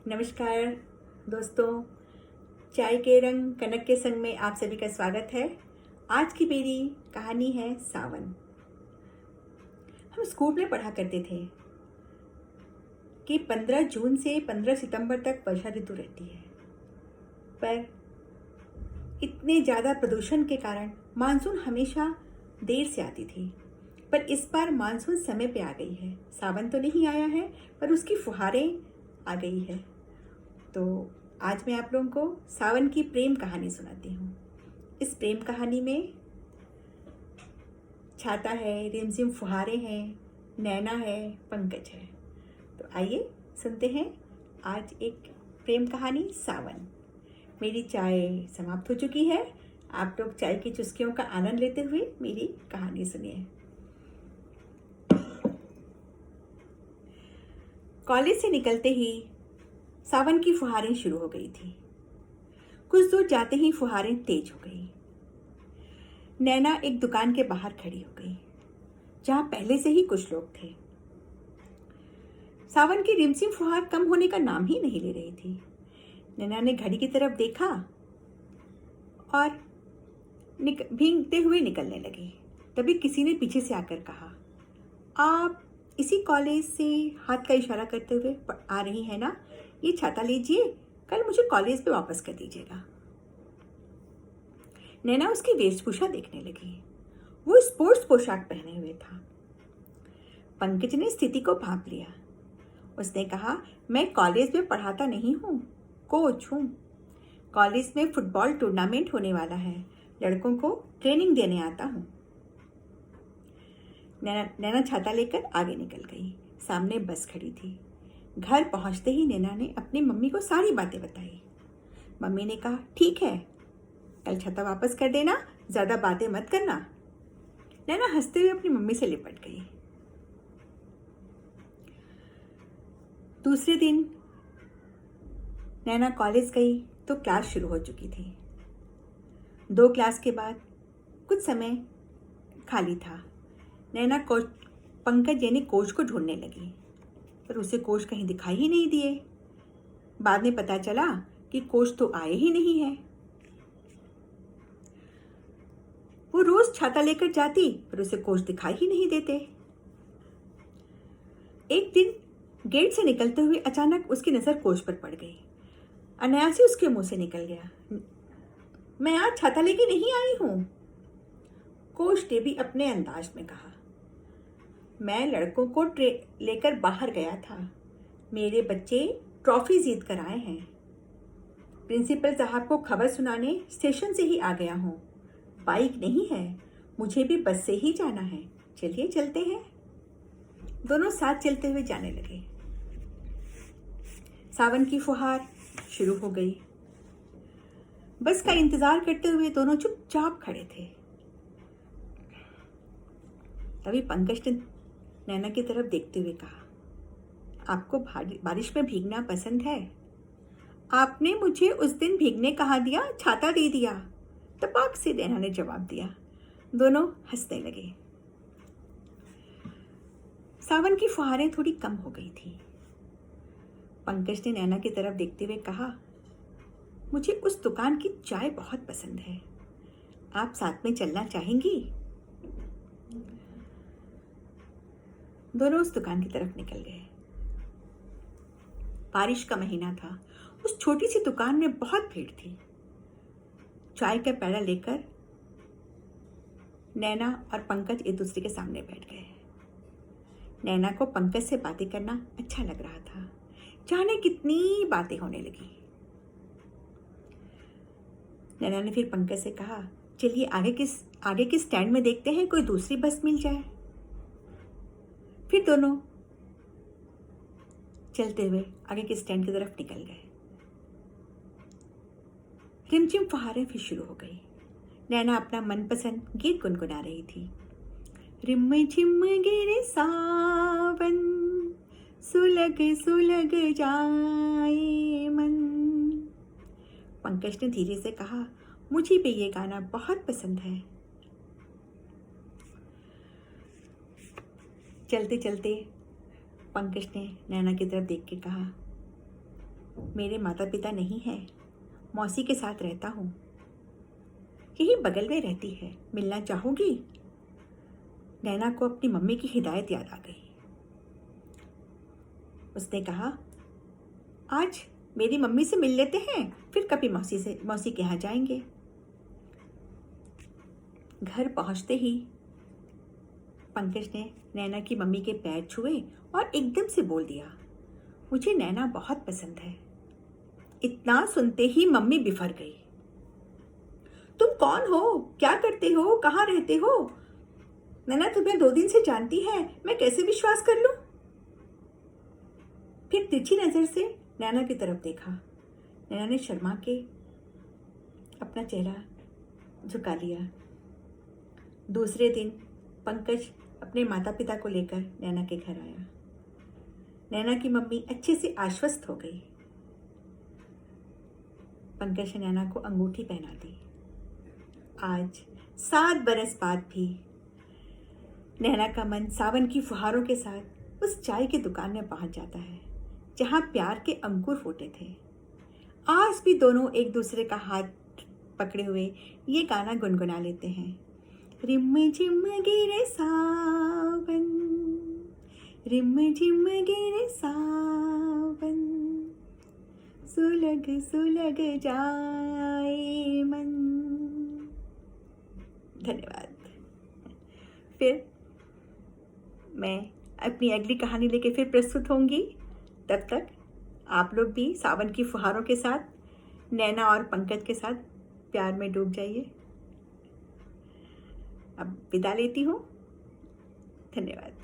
नमस्कार दोस्तों, चाय के रंग कनक के संग में आप सभी का स्वागत है। आज की मेरी कहानी है सावन। हम स्कूल में पढ़ा करते थे कि 15 जून से 15 सितंबर तक वर्षा ऋतु रहती है, पर इतने ज़्यादा प्रदूषण के कारण मानसून हमेशा देर से आती थी। पर इस बार मानसून समय पे आ गई है। सावन तो नहीं आया है, पर उसकी फुहारें आ गई है। तो आज मैं आप लोगों को सावन की प्रेम कहानी सुनाती हूँ। इस प्रेम कहानी में छाता है, रिमझिम फुहारे हैं, नैना है, पंकज है। तो आइए सुनते हैं आज एक प्रेम कहानी सावन। मेरी चाय समाप्त हो चुकी है। आप लोग चाय की चुस्कियों का आनंद लेते हुए मेरी कहानी सुनिए। कॉलेज से निकलते ही सावन की फुहारें शुरू हो गई थी। कुछ दूर जाते ही फुहारें तेज हो गई। नैना एक दुकान के बाहर खड़ी हो गई, जहां पहले से ही कुछ लोग थे। सावन की रिमझिम फुहार कम होने का नाम ही नहीं ले रही थी। नैना ने घड़ी की तरफ देखा और भीगते हुए निकलने लगी। तभी किसी ने पीछे से आकर कहा, आप इसी कॉलेज से हाथ का इशारा करते हुए आ रही है ना? ये छाता लीजिए, कल मुझे कॉलेज पे वापस कर दीजिएगा। नैना उसकी वेशभूषा देखने लगी। वो स्पोर्ट्स पोशाक पहने हुए था। पंकज ने स्थिति को भांप लिया। उसने कहा, मैं कॉलेज में पढ़ाता नहीं हूँ, कोच हूँ। कॉलेज में फुटबॉल टूर्नामेंट होने वाला है, लड़कों को ट्रेनिंग देने आता हूँ। नैना छाता लेकर आगे निकल गई। सामने बस खड़ी थी। घर पहुंचते ही नैना ने अपनी मम्मी को सारी बातें बताई। मम्मी ने कहा, ठीक है, कल छाता वापस कर देना, ज्यादा बातें मत करना। नैना हंसते हुए अपनी मम्मी से लिपट गई। दूसरे दिन नैना कॉलेज गई तो क्लास शुरू हो चुकी थी। 2 क्लास के बाद कुछ समय खाली था। नैना पंकज यानी कोच को ढूंढने लगी, पर उसे कोच कहीं दिखाई ही नहीं दिए। बाद में पता चला कि कोच तो आए ही नहीं है। वो रोज छाता लेकर जाती, पर उसे कोच दिखाई ही नहीं देते। एक दिन गेट से निकलते हुए अचानक उसकी नजर कोच पर पड़ गई। अनायास उसके मुंह से निकल गया, मैं आज छाता लेके नहीं आई हूं। कोच ने भी अपने अंदाज में कहा, मैं लड़कों को लेकर बाहर गया था। मेरे बच्चे ट्रॉफी जीत कर आए हैं। प्रिंसिपल साहब को खबर सुनाने स्टेशन से ही आ गया हूँ। बाइक नहीं है, मुझे भी बस से ही जाना है। चलिए चलते हैं। दोनों साथ चलते हुए जाने लगे। सावन की फुहार शुरू हो गई। बस का इंतजार करते हुए दोनों चुपचाप खड़े थे। तभी पंकज ने नैना की तरफ देखते हुए कहा, आपको बारिश में भीगना पसंद है? आपने मुझे उस दिन भीगने कहा दिया, छाता दे दिया। तपाक से नैना ने जवाब दिया। दोनों हंसने लगे। सावन की फुहारें थोड़ी कम हो गई थी। पंकज ने नैना की तरफ देखते हुए कहा, मुझे उस दुकान की चाय बहुत पसंद है, आप साथ में चलना चाहेंगी? दोनों उस दुकान की तरफ निकल गए। बारिश का महीना था। उस छोटी सी दुकान में बहुत भीड़ थी। चाय का प्याला लेकर नैना और पंकज एक दूसरे के सामने बैठ गए। नैना को पंकज से बातें करना अच्छा लग रहा था। जाने कितनी बातें होने लगी। नैना ने फिर पंकज से कहा, चलिए आगे के स्टैंड में देखते हैं, कोई दूसरी बस मिल जाए। फिर दोनों चलते हुए आगे के स्टैंड की तरफ निकल गए। रिमझिम फुहारें फिर शुरू हो गई। नैना अपना मनपसंद गीत गुनगुना रही थी। रिम झिम गिरे सावन, सुलग सुलग जाए मन। पंकज ने धीरे से कहा, मुझे भी ये गाना बहुत पसंद है। चलते चलते पंकज ने नैना की तरफ देख के कहा, मेरे माता पिता नहीं हैं, मौसी के साथ रहता हूँ। यही बगल में रहती है, मिलना चाहोगी? नैना को अपनी मम्मी की हिदायत याद आ गई। उसने कहा, आज मेरी मम्मी से मिल लेते हैं, फिर कभी मौसी के यहाँ जाएंगे। घर पहुँचते ही पंकज ने नैना की मम्मी के पैर छुए और एकदम से बोल दिया, मुझे नैना बहुत पसंद है। इतना सुनते ही मम्मी बिफर गई। तुम कौन हो? क्या करते हो? कहाँ रहते हो? नैना तुम्हें 2 दिन से जानती है, मैं कैसे विश्वास कर लूं? फिर तिरछी नजर से नैना की तरफ देखा। नैना ने शर्मा के अपना चेहरा झुका लिया। दूसरे दिन पंकज अपने माता पिता को लेकर नैना के घर आया। नैना की मम्मी अच्छे से आश्वस्त हो गई। पंकज ने नैना को अंगूठी पहना दी। आज 7 बरस बाद भी नैना का मन सावन की फुहारों के साथ उस चाय की दुकान में पहुंच जाता है जहां प्यार के अंकुर फूटे थे। आज भी दोनों एक दूसरे का हाथ पकड़े हुए ये गाना गुनगुना लेते हैं। रिम झिम गिरे सावन, रिम झिम गिरे सावन, सुलग सुलग जाए मन। धन्यवाद। फिर मैं अपनी अगली कहानी लेके फिर प्रस्तुत होंगी। तब तक आप लोग भी सावन की फुहारों के साथ नैना और पंकज के साथ प्यार में डूब जाइए। अब विदा लेती हूँ। धन्यवाद।